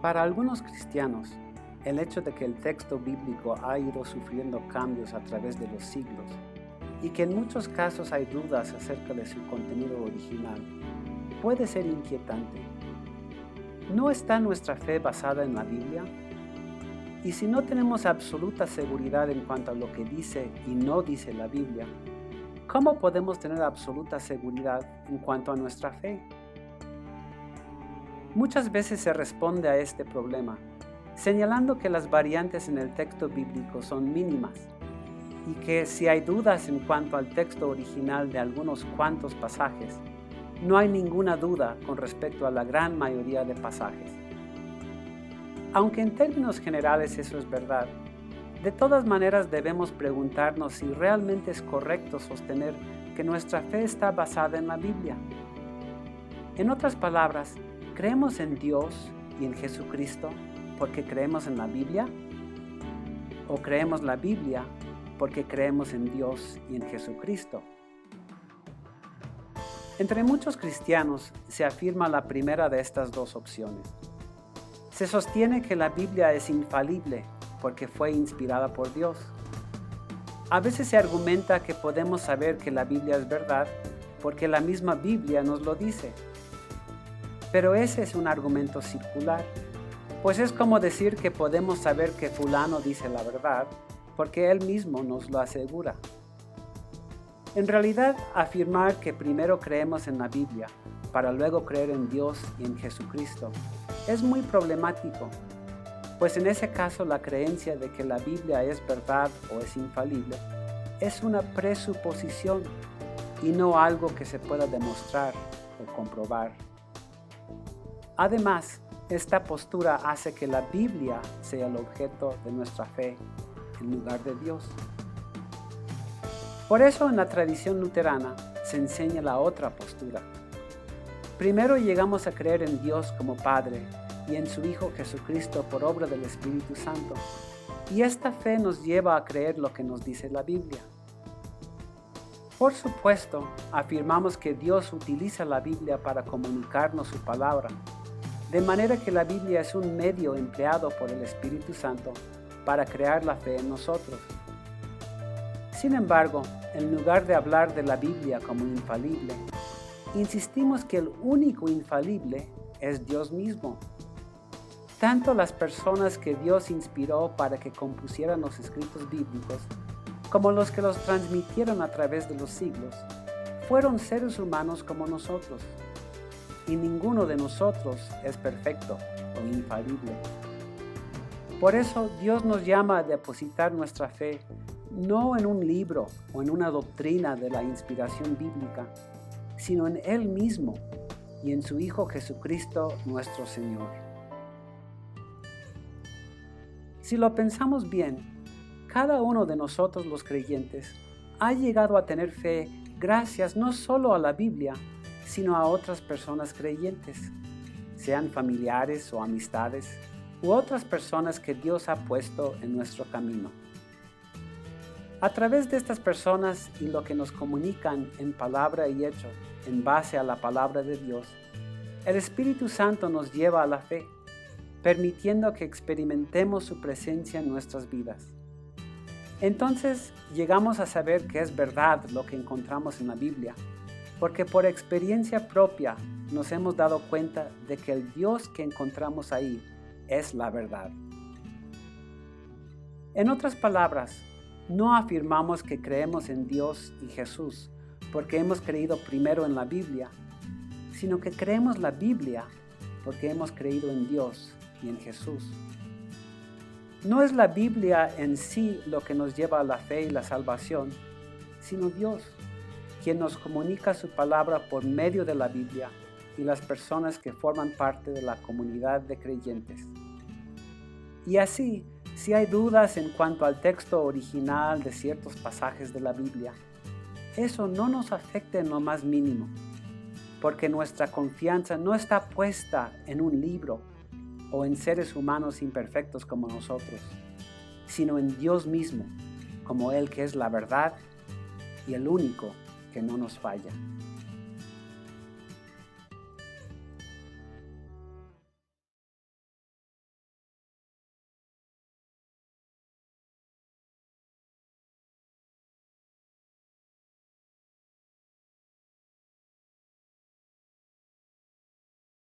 Para algunos cristianos, el hecho de que el texto bíblico ha ido sufriendo cambios a través de los siglos y que en muchos casos hay dudas acerca de su contenido original puede ser inquietante. ¿No está nuestra fe basada en la Biblia? Y si no tenemos absoluta seguridad en cuanto a lo que dice y no dice la Biblia, ¿cómo podemos tener absoluta seguridad en cuanto a nuestra fe? Muchas veces se responde a este problema señalando que las variantes en el texto bíblico son mínimas y que si hay dudas en cuanto al texto original de algunos cuantos pasajes, no hay ninguna duda con respecto a la gran mayoría de pasajes. Aunque en términos generales eso es verdad, de todas maneras debemos preguntarnos si realmente es correcto sostener que nuestra fe está basada en la Biblia. En otras palabras, ¿creemos en Dios y en Jesucristo porque creemos en la Biblia? ¿O creemos la Biblia porque creemos en Dios y en Jesucristo? Entre muchos cristianos se afirma la primera de estas dos opciones. Se sostiene que la Biblia es infalible porque fue inspirada por Dios. A veces se argumenta que podemos saber que la Biblia es verdad porque la misma Biblia nos lo dice. Pero ese es un argumento circular, pues es como decir que podemos saber que fulano dice la verdad porque él mismo nos lo asegura. En realidad, afirmar que primero creemos en la Biblia para luego creer en Dios y en Jesucristo es muy problemático, pues en ese caso la creencia de que la Biblia es verdad o es infalible es una presuposición y no algo que se pueda demostrar o comprobar. Además, esta postura hace que la Biblia sea el objeto de nuestra fe en lugar de Dios. Por eso en la tradición luterana se enseña la otra postura. Primero llegamos a creer en Dios como Padre y en su Hijo Jesucristo por obra del Espíritu Santo, y esta fe nos lleva a creer lo que nos dice la Biblia. Por supuesto, afirmamos que Dios utiliza la Biblia para comunicarnos su palabra, de manera que la Biblia es un medio empleado por el Espíritu Santo para crear la fe en nosotros. Sin embargo, en lugar de hablar de la Biblia como infalible, insistimos que el único infalible es Dios mismo. Tanto las personas que Dios inspiró para que compusieran los escritos bíblicos, como los que los transmitieron a través de los siglos, fueron seres humanos como nosotros. Y ninguno de nosotros es perfecto o infalible. Por eso Dios nos llama a depositar nuestra fe no en un libro o en una doctrina de la inspiración bíblica, sino en Él mismo y en su Hijo Jesucristo nuestro Señor. Si lo pensamos bien, cada uno de nosotros los creyentes ha llegado a tener fe gracias no solo a la Biblia, sino a otras personas creyentes, sean familiares o amistades, u otras personas que Dios ha puesto en nuestro camino. A través de estas personas y lo que nos comunican en palabra y hecho, en base a la palabra de Dios, el Espíritu Santo nos lleva a la fe, permitiendo que experimentemos su presencia en nuestras vidas. Entonces llegamos a saber que es verdad lo que encontramos en la Biblia, porque por experiencia propia nos hemos dado cuenta de que el Dios que encontramos ahí es la verdad. En otras palabras, no afirmamos que creemos en Dios y Jesús porque hemos creído primero en la Biblia, sino que creemos la Biblia porque hemos creído en Dios y en Jesús. No es la Biblia en sí lo que nos lleva a la fe y la salvación, sino Dios, quien nos comunica su palabra por medio de la Biblia y las personas que forman parte de la comunidad de creyentes. Y así, si hay dudas en cuanto al texto original de ciertos pasajes de la Biblia, eso no nos afecta en lo más mínimo, porque nuestra confianza no está puesta en un libro o en seres humanos imperfectos como nosotros, sino en Dios mismo, como Él que es la verdad y el único que no nos falla.